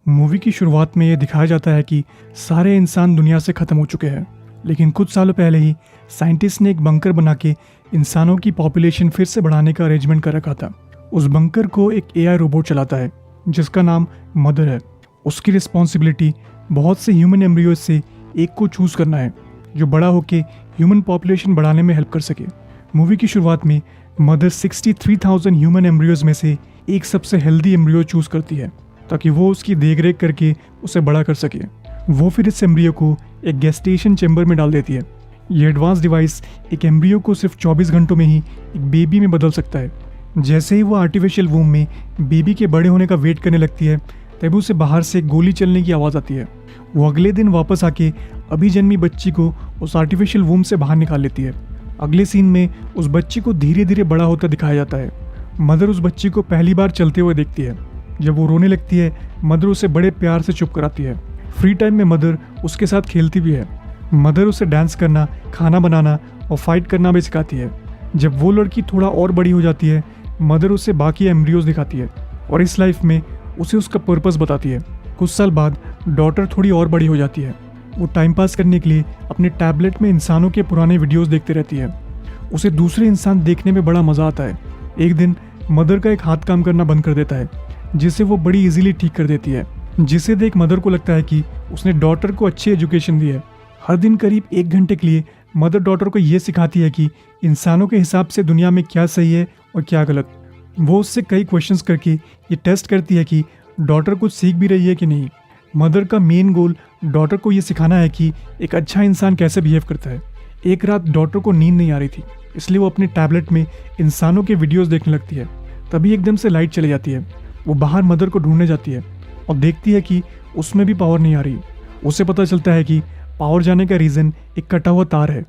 Movie की शुरुआत में ये दिखाया जाता है कि सारे इंसान दुनिया से ख़त्म हो चुके हैं, लेकिन कुछ सालों पहले ही साइंटिस्ट ने एक बंकर बना के इंसानों की पॉपुलेशन फिर से बढ़ाने का अरेंजमेंट कर रखा था। उस बंकर को एक एआई रोबोट चलाता है जिसका नाम मदर है। उसकी रिस्पॉन्सिबिलिटी बहुत से ह्यूमन एम्ब्रियोज से एक को चूज़ करना है जो बड़ा होकर ह्यूमन पॉपुलेशन बढ़ाने में हेल्प कर सके। मूवी की शुरुआत में मदर 63,000 ह्यूमन एम्ब्रियोज में से एक सबसे हेल्दी एम्ब्रियो चूज़ करती है ताकि वो उसकी देखरेख करके उसे बड़ा कर सके। वो फिर इस एम्ब्रियो को एक गेस्टेशन चैम्बर में डाल देती है। ये एडवांस डिवाइस एक एम्ब्रियो को सिर्फ 24 घंटों में ही एक बेबी में बदल सकता है। जैसे ही वो आर्टिफिशियल वूम में बेबी के बड़े होने का वेट करने लगती है तभी उसे बाहर से गोली चलने की आवाज़ आती है। वो अगले दिन वापस आके अभी जन्मी बच्ची को उस आर्टिफिशियल वूम से बाहर निकाल लेती है। अगले सीन में उस बच्ची को धीरे धीरे बड़ा होता दिखाया जाता है। मदर उस बच्ची को पहली बार चलते हुए देखती है। जब वो रोने लगती है मदर उसे बड़े प्यार से चुप कराती है। फ्री टाइम में मदर उसके साथ खेलती भी है। मदर उसे डांस करना, खाना बनाना और फाइट करना भी सिखाती है। जब वो लड़की थोड़ा और बड़ी हो जाती है मदर उसे बाकी एम्ब्रियोज दिखाती है और इस लाइफ में उसे उसका पर्पस बताती है। कुछ साल बाद डॉटर थोड़ी और बड़ी हो जाती है। वो टाइम पास करने के लिए अपने टैबलेट में इंसानों के पुराने वीडियोस देखती रहती है। उसे दूसरे इंसान देखने में बड़ा मज़ा आता है। एक दिन मदर का एक हाथ काम करना बंद कर देता है जिसे वो बड़ी इजीली ठीक कर देती है, जिसे देख मदर को लगता है कि उसने डॉटर को अच्छी एजुकेशन दी है। हर दिन करीब 1 घंटे के लिए मदर डॉटर को ये सिखाती है कि इंसानों के हिसाब से दुनिया में क्या सही है और क्या गलत। वो उससे कई क्वेश्चंस करके ये टेस्ट करती है कि डॉटर कुछ सीख भी रही है कि नहीं। मदर का मेन गोल डॉटर को ये सिखाना है कि एक अच्छा इंसान कैसे बिहेव करता है। एक रात डॉटर को नींद नहीं आ रही थी, इसलिए वो अपने टैबलेट में इंसानों के वीडियोस देखने लगती है। तभी एकदम से लाइट चली जाती है। वो बाहर मदर को ढूंढने जाती है और देखती है कि उसमें भी पावर नहीं आ रही। उसे पता चलता है कि पावर जाने का रीज़न एक कटा हुआ तार है।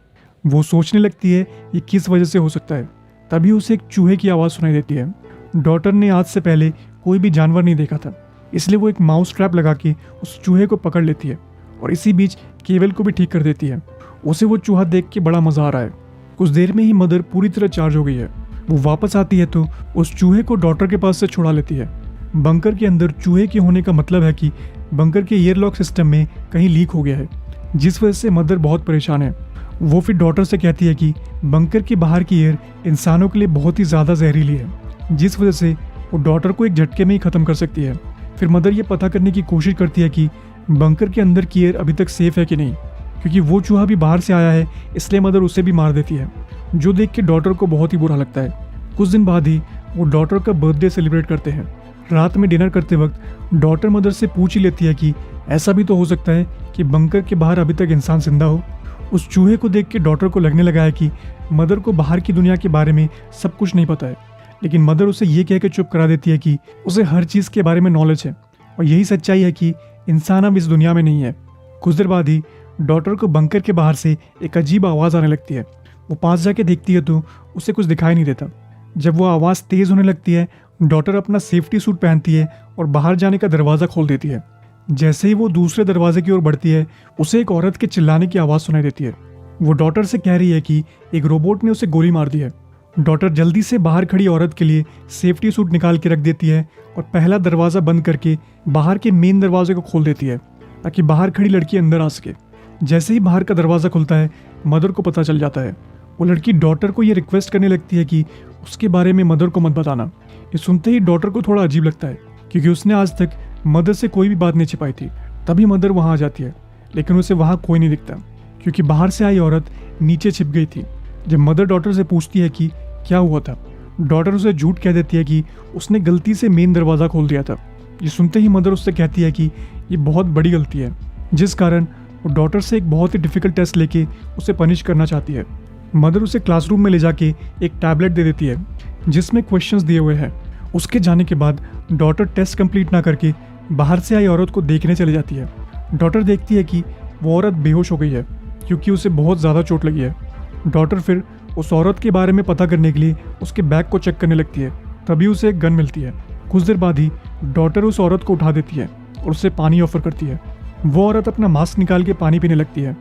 वो सोचने लगती है ये किस वजह से हो सकता है। तभी उसे एक चूहे की आवाज़ सुनाई देती है। डॉटर ने आज से पहले कोई भी जानवर नहीं देखा था, इसलिए वो एक माउस ट्रैप लगा के उस चूहे को पकड़ लेती है और इसी बीच केबल को भी ठीक कर देती है। उसे वो चूहा देख के बड़ा मज़ा आ रहा है। कुछ देर में ही मदर पूरी तरह चार्ज हो गई है। वो वापस आती है तो उस चूहे को डॉटर के पास से छुड़ा लेती है। बंकर के अंदर चूहे के होने का मतलब है कि बंकर के एयरलॉक सिस्टम में कहीं लीक हो गया है, जिस वजह से मदर बहुत परेशान है। वो फिर डॉटर से कहती है कि बंकर के बाहर की एयर इंसानों के लिए बहुत ही ज़्यादा जहरीली है, जिस वजह से वो डॉटर को एक झटके में ही ख़त्म कर सकती है। फिर मदर ये पता करने की कोशिश करती है कि बंकर के अंदर की एयर अभी तक सेफ है कि नहीं, क्योंकि वो चूहा भी बाहर से आया है, इसलिए मदर उसे भी मार देती है, जो देख के डॉटर को बहुत ही बुरा लगता है। कुछ दिन बाद ही वो डॉटर का बर्थडे सेलिब्रेट करते हैं। रात में डिनर करते वक्त डॉटर मदर से पूछ ही लेती है कि ऐसा भी तो हो सकता है कि बंकर के बाहर अभी तक इंसान जिंदा हो। उस चूहे को देख के डॉटर को लगने लगा है कि मदर को बाहर की दुनिया के बारे में सब कुछ नहीं पता है, लेकिन मदर उसे ये कह के चुप करा देती है कि उसे हर चीज़ के बारे में नॉलेज है और यही सच्चाई है कि इंसान अब इस दुनिया में नहीं है। कुछ देर बाद ही डॉटर को बंकर के बाहर से एक अजीब आवाज़ आने लगती है। वो पास जाके देखती है तो उसे कुछ दिखाई नहीं देता। जब वो आवाज़ तेज़ होने लगती है डॉटर अपना सेफ्टी सूट पहनती है और बाहर जाने का दरवाज़ा खोल देती है। जैसे ही वो दूसरे दरवाजे की ओर बढ़ती है उसे एक औरत के चिल्लाने की आवाज़ सुनाई देती है। वो डॉटर से कह रही है कि एक रोबोट ने उसे गोली मार दी है। डॉटर जल्दी से बाहर खड़ी औरत के लिए सेफ्टी सूट निकाल के रख देती है और पहला दरवाज़ा बंद करके बाहर के मेन दरवाजे को खोल देती है ताकि बाहर खड़ी लड़की अंदर आ सके। जैसे ही बाहर का दरवाज़ा खुलता है मदर को पता चल जाता है। वो लड़की डॉटर को ये रिक्वेस्ट करने लगती है कि उसके बारे में मदर को मत बताना। ये सुनते ही डॉटर को थोड़ा अजीब लगता है, क्योंकि उसने आज तक मदर से कोई भी बात नहीं छिपाई थी। तभी मदर वहाँ आ जाती है, लेकिन उसे वहाँ कोई नहीं दिखता, क्योंकि बाहर से आई औरत नीचे छिप गई थी। जब मदर डॉटर से पूछती है कि क्या हुआ था, डॉटर उसे झूठ कह देती है कि उसने गलती से मेन दरवाज़ा खोल दिया था। ये सुनते ही मदर उससे कहती है कि ये बहुत बड़ी गलती है, जिस कारण वो डॉटर से एक बहुत ही डिफ़िकल्ट टेस्ट लेके उसे पनिश करना चाहती है। मदर उसे क्लासरूम में ले जाके एक टैबलेट दे देती है जिसमें क्वेश्चंस दिए हुए हैं। उसके जाने के बाद डॉटर टेस्ट कंप्लीट ना करके बाहर से आई औरत को देखने चली जाती है। डॉटर देखती है कि वो औरत बेहोश हो गई है क्योंकि उसे बहुत ज़्यादा चोट लगी है। डॉटर फिर उस औरत के बारे में पता करने के लिए उसके बैग को चेक करने लगती है। तभी उसे एक गन मिलती है। कुछ देर बाद ही डॉटर उस औरत को उठा देती है और उसे पानी ऑफर करती है। वो औरत अपना मास्क निकाल के पानी पीने लगती है,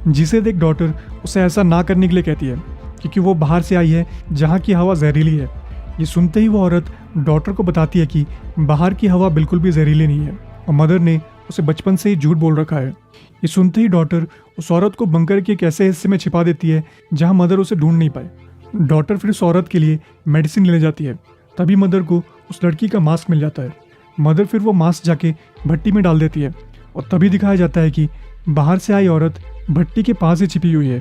जिसे देख डॉटर उसे ऐसा ना करने के लिए कहती है क्योंकि वो बाहर से आई है जहाँ की हवा जहरीली है। ये सुनते ही वो औरत डॉटर को बताती है कि बाहर की हवा बिल्कुल भी जहरीली नहीं है। और मदर ने उसे बचपन से ही झूठ बोल रखा है। ये सुनते ही डॉटर उस औरत को बंकर के एक ऐसे हिस्से में छिपा देती है जहां मदर उसे ढूंढ नहीं पाए। डॉटर फिर उस औरत के लिए मेडिसिन लेने जाती है। तभी मदर को उस लड़की का मास्क मिल जाता है। मदर फिर वो मास्क जाके भट्टी में डाल देती है और तभी दिखाया जाता है कि बाहर से आई औरत भट्टी के पास ही छिपी हुई है।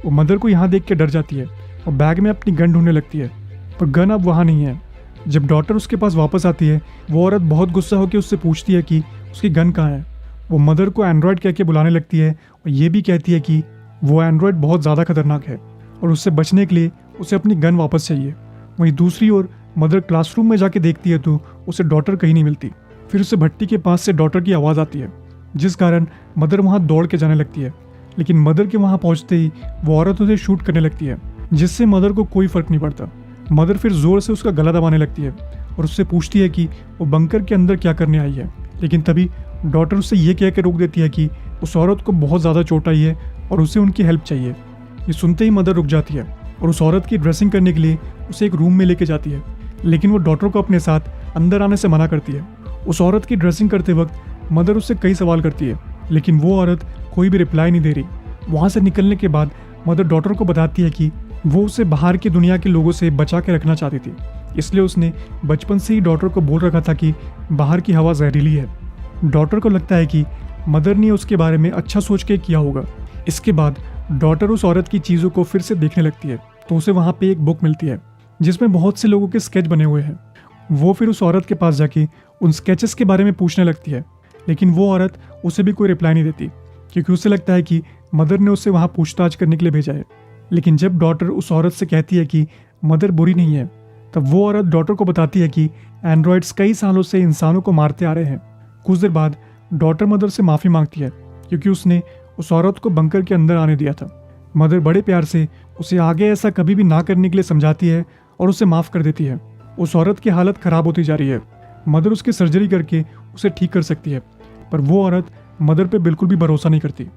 वो मदर को यहाँ देख के डर जाती है और बैग में अपनी गन ढूंढने लगती है, पर गन अब वहाँ नहीं है। जब डॉटर उसके पास वापस आती है, वो औरत बहुत गुस्सा होकर उससे पूछती है कि उसकी गन कहाँ है। वो मदर को एंड्रॉयड कह के बुलाने लगती है और ये भी कहती है कि वो एंड्रॉयड बहुत ज़्यादा खतरनाक है और उससे बचने के लिए उसे अपनी गन वापस चाहिए। वहीं दूसरी ओर मदर क्लासरूम में जाके देखती है तो उसे डॉटर कहीं नहीं मिलती। फिर उसे भट्टी के पास से डॉटर की आवाज़ आती है, जिस कारण मदर वहाँ दौड़ के जाने लगती है। लेकिन मदर के वहाँ पहुँचते ही वो औरत उसे शूट करने लगती है, जिससे मदर को कोई फर्क नहीं पड़ता। मदर फिर जोर से उसका गला दबाने लगती है और उससे पूछती है कि वो बंकर के अंदर क्या करने आई है। लेकिन तभी डॉटर उससे ये कह के रोक देती है कि उस औरत को बहुत ज़्यादा चोट आई है और उसे उनकी हेल्प चाहिए। ये सुनते ही मदर रुक जाती है और उस औरत की ड्रेसिंग करने के लिए उसे एक रूम में लेके जाती है। लेकिन वो डॉटर को अपने साथ अंदर आने से मना करती है। उस औरत की ड्रेसिंग करते वक्त मदर उससे कई सवाल करती है, लेकिन वो औरत कोई भी रिप्लाई नहीं दे रही। वहाँ से निकलने के बाद मदर डॉटर को बताती है कि वो उसे बाहर की दुनिया के लोगों से बचा के रखना चाहती थी, इसलिए उसने बचपन से ही डॉटर को बोल रखा था कि बाहर की हवा जहरीली है। डॉटर को लगता है कि मदर ने उसके बारे में अच्छा सोच के किया होगा। इसके बाद डॉटर उस औरत की चीज़ों को फिर से देखने लगती है तो उसे वहाँ पे एक बुक मिलती है जिसमें बहुत से लोगों के स्केच बने हुए हैं। वो फिर उस औरत के पास जाके उन स्केचेस के बारे में पूछने लगती है, लेकिन वो औरत उसे भी कोई रिप्लाई नहीं देती क्योंकि उसे लगता है कि मदर ने उसे वहाँ पूछताछ करने के लिए भेजा है। लेकिन जब डॉटर उस औरत से कहती है कि मदर बुरी नहीं है, तब वो औरत डॉटर को बताती है कि एंड्रॉयड्स कई सालों से इंसानों को मारते आ रहे हैं। कुछ देर बाद डॉटर मदर से माफ़ी मांगती है क्योंकि उसने उस औरत को बंकर के अंदर आने दिया था। मदर बड़े प्यार से उसे आगे ऐसा कभी भी ना करने के लिए समझाती है और उसे माफ़ कर देती है। उस औरत की हालत ख़राब होती जा रही है। मदर उसकी सर्जरी करके उसे ठीक कर सकती है, पर वो औरत मदर पे बिल्कुल भी भरोसा नहीं करती।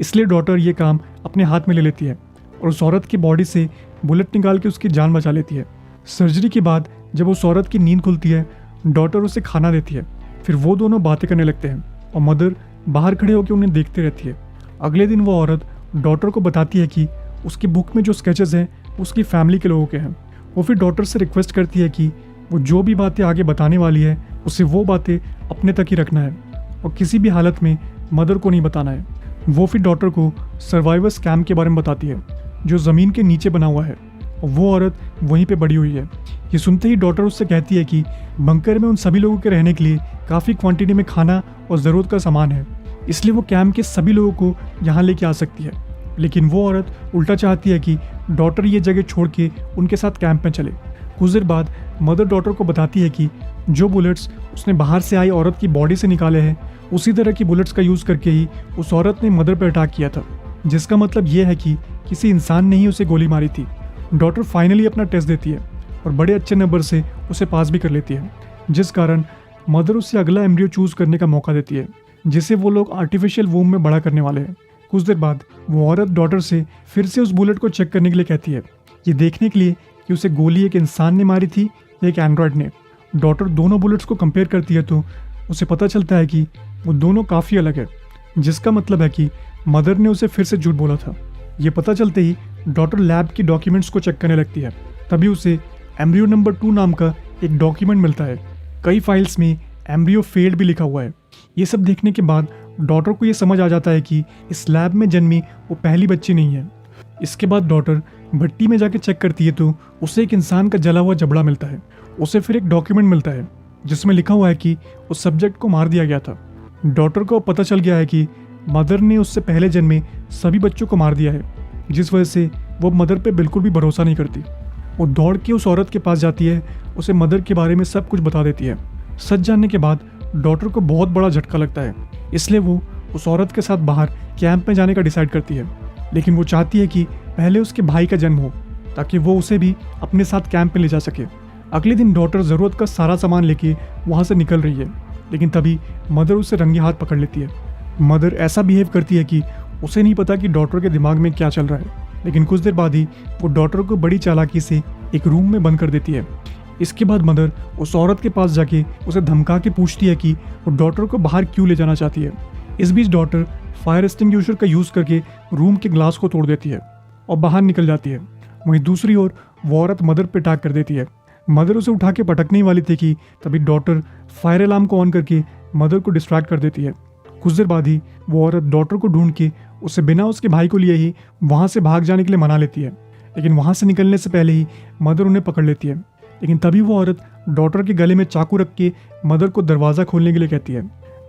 इसलिए डॉटर ये काम अपने हाथ में ले लेती है और उस औरत की बॉडी से बुलेट निकाल के उसकी जान बचा लेती है। सर्जरी के बाद जब उस औरत की नींद खुलती है, डॉटर उसे खाना देती है। फिर वो दोनों बातें करने लगते हैं और मदर बाहर खड़े होकर उन्हें देखते रहती है। अगले दिन वो औरत डॉटर को बताती है कि उसकी बुक में जो स्केचेस हैं उसकी फैमिली के लोगों के हैं। वो फिर डॉटर से रिक्वेस्ट करती है कि वो जो भी बातें आगे बताने वाली है उसे वो बातें अपने तक ही रखना है और किसी भी हालत में मदर को नहीं बताना है। वो फिर डॉटर को सर्वाइवर्स कैंप के बारे में बताती है जो ज़मीन के नीचे बना हुआ है और वो औरत वहीं पे बड़ी हुई है। ये सुनते ही डॉटर उससे कहती है कि बंकर में उन सभी लोगों के रहने के लिए काफ़ी क्वांटिटी में खाना और ज़रूरत का सामान है, इसलिए वो कैंप के सभी लोगों को यहाँ लेके आ सकती है। लेकिन वो औरत उल्टा चाहती है कि डॉटर ये जगह छोड़ के उनके साथ कैंप में चले। कुछ देर बाद मदर डॉटर को बताती है कि जो बुलेट्स उसने बाहर से आई औरत की बॉडी से निकाले हैं उसी तरह की बुलेट्स का यूज़ करके ही उस औरत ने मदर पर अटैक किया था, जिसका मतलब ये है कि किसी इंसान ने ही उसे गोली मारी थी। डॉटर फाइनली अपना टेस्ट देती है और बड़े अच्छे नंबर से उसे पास भी कर लेती है, जिस कारण मदर उसे अगला एम्ब्रियो चूज़ करने का मौका देती है जिसे वो लोग आर्टिफिशियल वूम में बड़ा करने वाले हैं। कुछ देर बाद वो औरत डॉटर से फिर से उस बुलेट को चेक करने के लिए कहती है, ये देखने के लिए कि उसे गोली एक इंसान ने मारी थी या एक एंड्रॉयड ने। डॉटर दोनों बुलेट्स को कंपेयर करती है तो उसे पता चलता है कि वो दोनों काफ़ी अलग है, जिसका मतलब है कि मदर ने उसे फिर से झूठ बोला था। ये पता चलते ही डॉटर लैब की डॉक्यूमेंट्स को चेक करने लगती है। तभी उसे एम्ब्रियो नंबर 2 नाम का एक डॉक्यूमेंट मिलता है। कई फाइल्स में एम्ब्रियो फेल्ड भी लिखा हुआ है। ये सब देखने के बाद डॉटर को ये समझ आ जाता है कि इस लैब में जन्मी वो पहली बच्ची नहीं है। इसके बाद डॉटर भट्टी में जाके चेक करती है तो उसे एक इंसान का जला हुआ जबड़ा मिलता है। उसे फिर एक डॉक्यूमेंट मिलता है जिसमें लिखा हुआ है कि उस सब्जेक्ट को मार दिया गया था। डॉटर को पता चल गया है कि मदर ने उससे पहले जन्मे सभी बच्चों को मार दिया है, जिस वजह से वो मदर पे बिल्कुल भी भरोसा नहीं करती। वो दौड़ के उस औरत के पास जाती है, उसे मदर के बारे में सब कुछ बता देती है। सच जानने के बाद डॉटर को बहुत बड़ा झटका लगता है, इसलिए वो उस औरत के साथ बाहर कैंप में जाने का डिसाइड करती है। लेकिन वो चाहती है कि पहले उसके भाई का जन्म हो ताकि वो उसे भी अपने साथ कैंप में ले जा सके। अगले दिन डॉटर ज़रूरत का सारा सामान लेके वहाँ से निकल रही है, लेकिन तभी मदर उसे रंगे हाथ पकड़ लेती है। मदर ऐसा बिहेव करती है कि उसे नहीं पता कि डॉटर के दिमाग में क्या चल रहा है, लेकिन कुछ देर बाद ही वो डॉटर को बड़ी चालाकी से एक रूम में बंद कर देती है। इसके बाद मदर उस औरत के पास जाके उसे धमका के पूछती है कि वो डॉटर को बाहर क्यों ले जाना चाहती है। इस बीच डॉटर फायर एक्सटिंग्विशर का यूज करके रूम के ग्लास को तोड़ देती है और बाहर निकल जाती है। वहीं दूसरी ओर वो औरत मदर पे अटैक कर देती है। मदर उसे उठा के पटकने ही वाली थी कि तभी डॉटर फायर अलार्म को ऑन करके मदर को डिस्ट्रैक्ट कर देती है। कुछ देर बाद ही वो औरत डॉटर को ढूंढ के उसे बिना उसके भाई को लिए ही वहां से भाग जाने के लिए मना लेती है, लेकिन वहां से निकलने से पहले ही मदर उन्हें पकड़ लेती है। लेकिन तभी वो औरत डॉटर के गले में चाकू रख के मदर को दरवाज़ा खोलने के लिए कहती है।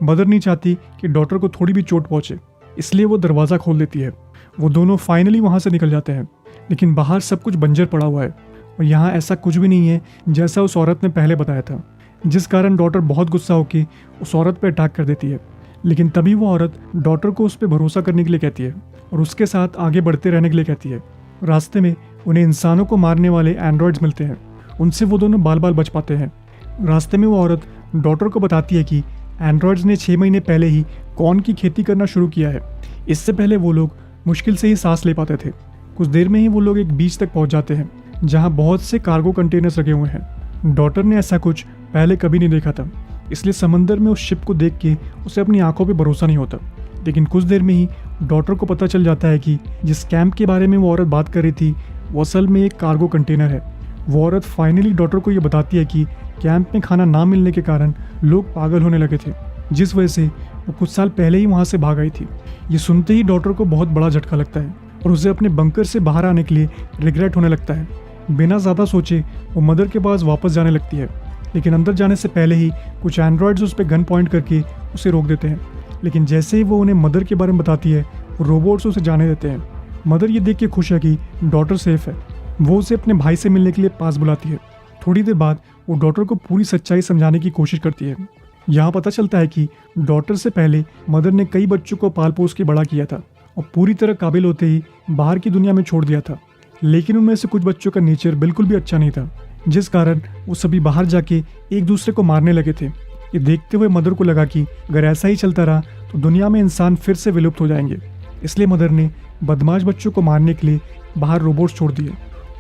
मदर नहीं चाहती कि डॉटर को थोड़ी भी चोट पहुंचे, इसलिए वो दरवाज़ा खोल देती है। वो दोनों फाइनली वहां से निकल जाते हैं, लेकिन बाहर सब कुछ बंजर पड़ा हुआ है और यहाँ ऐसा कुछ भी नहीं है जैसा उस औरत ने पहले बताया था, जिस कारण डॉटर बहुत गुस्सा होकर उस औरत पर अटैक कर देती है। लेकिन तभी वो औरत डॉटर को उस पर भरोसा करने के लिए कहती है और उसके साथ आगे बढ़ते रहने के लिए कहती है। रास्ते में उन्हें इंसानों को मारने वाले एंड्रॉयड्स मिलते हैं, उनसे वो दोनों बाल बाल बच पाते हैं। रास्ते में वो औरत डॉटर को बताती है कि एंड्रॉयड्स ने 6 महीने पहले ही कॉर्न की खेती करना शुरू किया है। इससे पहले वो लोग मुश्किल से ही सांस ले पाते थे। कुछ देर में ही वो लोग एक बीच तक पहुंच जाते हैं जहां बहुत से कार्गो कंटेनर्स रखे हुए हैं। डॉटर ने ऐसा कुछ पहले कभी नहीं देखा था, इसलिए समंदर में उस शिप को देख के उसे अपनी आंखों पे भरोसा नहीं होता। लेकिन कुछ देर में ही डॉटर को पता चल जाता है कि जिस कैंप के बारे में वो औरत बात कर रही थी वो असल में एक कार्गो कंटेनर है। वो औरत फाइनली डॉटर को ये बताती है कि कैंप में खाना ना मिलने के कारण लोग पागल होने लगे थे, जिस वजह से वो कुछ साल पहले ही वहाँ से भाग आई थी। ये सुनते ही डॉटर को बहुत बड़ा झटका लगता है और उसे अपने बंकर से बाहर आने के लिए रिग्रेट होने लगता है। बिना ज़्यादा सोचे वो मदर के पास वापस जाने लगती है, लेकिन अंदर जाने से पहले ही कुछ एंड्रॉयड्स उस पर गन पॉइंट करके उसे रोक देते हैं। लेकिन जैसे ही वो उन्हें मदर के बारे में बताती है, रोबोट्स उसे जाने देते हैं। मदर ये देख के खुश है कि डॉटर सेफ है। वो उसे अपने भाई से मिलने के लिए पास बुलाती है। थोड़ी देर बाद वो डॉटर को पूरी सच्चाई समझाने की कोशिश करती है। यहाँ पता चलता है कि डॉटर से पहले मदर ने कई बच्चों को पाल पोस के बड़ा किया था और पूरी तरह काबिल होते ही बाहर की दुनिया में छोड़ दिया था। लेकिन उनमें से कुछ बच्चों का नेचर बिल्कुल भी अच्छा नहीं था, जिस कारण वो सभी बाहर जाके एक दूसरे को मारने लगे थे। ये देखते हुए मदर को लगा कि अगर ऐसा ही चलता रहा तो दुनिया में इंसान फिर से विलुप्त हो जाएंगे। इसलिए मदर ने बदमाश बच्चों को मारने के लिए बाहर रोबोट्स छोड़ दिए।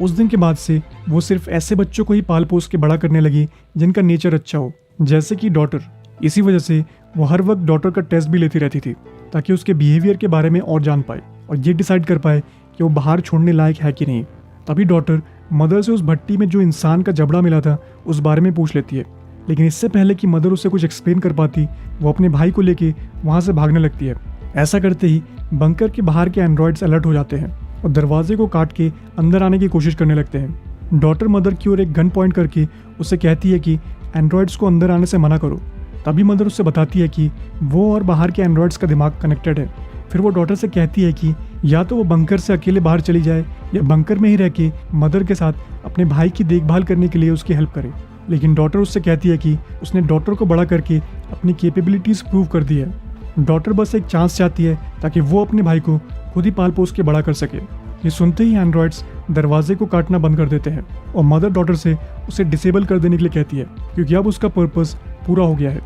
उस दिन के बाद से वो सिर्फ ऐसे बच्चों को ही पाल पोस के बड़ा करने लगी जिनका नेचर अच्छा हो, जैसे कि डॉटर। इसी वजह से वो हर वक्त डॉटर का टेस्ट भी लेती रहती थी ताकि उसके बिहेवियर के बारे में और जान पाए और ये डिसाइड कर पाए कि वो बाहर छोड़ने लायक है कि नहीं। तभी डॉटर मदर से उस भट्टी में जो इंसान का जबड़ा मिला था उस बारे में पूछ लेती है, लेकिन इससे पहले कि मदर उसे कुछ एक्सप्लेन कर पाती वो अपने भाई को लेके वहाँ से भागने लगती है। ऐसा करते ही बंकर के बाहर के एंड्रॉयड्स अलर्ट हो जाते हैं और दरवाजे को काट के अंदर आने की कोशिश करने लगते हैं। डॉटर मदर की ओर एक गन पॉइंट करके उसे कहती है कि एंड्रॉयड्स को अंदर आने से मना करो। तभी मदर उससे बताती है कि वो और बाहर के एंड्रॉयड्स का दिमाग कनेक्टेड है। फिर वो डॉटर से कहती है कि या तो वो बंकर से अकेले बाहर चली जाए या बंकर में ही रह के मदर के साथ अपने भाई की देखभाल करने के लिए उसकी हेल्प करे। लेकिन डॉटर उससे कहती है कि उसने डॉटर को बड़ा करके अपनी कैपेबिलिटीज़ प्रूव कर दी है। डॉटर बस एक चांस चाहती है ताकि वो अपने भाई को खुद ही पाल पोस के बड़ा कर सके। ये सुनते ही एंड्रॉयड्स दरवाजे को काटना बंद कर देते हैं और मदर डॉटर से उसे डिसेबल कर देने के लिए कहती है, क्योंकि अब उसका पर्पस पूरा हो गया है।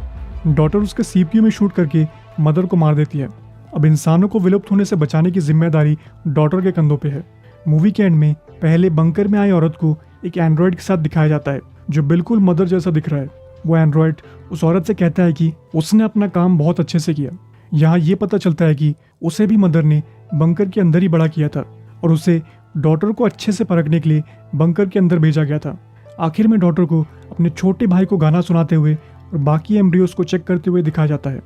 डॉटर उसके CPU में शूट करके मदर को मार देती है। अब इंसानों को विलुप्त होने से बचाने की जिम्मेदारी डॉटर के कंधों पे है। मूवी के एंड में पहले बंकर में आई औरत को एक एंड्रॉयड के साथ दिखाया जाता है जो बिल्कुल मदर जैसा दिख रहा है। वो एंड्रॉयड उस औरत से कहता है कि उसने अपना काम बहुत अच्छे से किया। यहाँ ये पता चलता है कि उसे भी मदर ने बंकर के अंदर ही बड़ा किया था और उसे डॉटर को अच्छे से परखने के लिए बंकर के अंदर भेजा गया था। आखिर में डॉटर को अपने छोटे भाई को गाना सुनाते हुए और बाकी एम्ब्रियोस को चेक करते हुए दिखाया जाता है।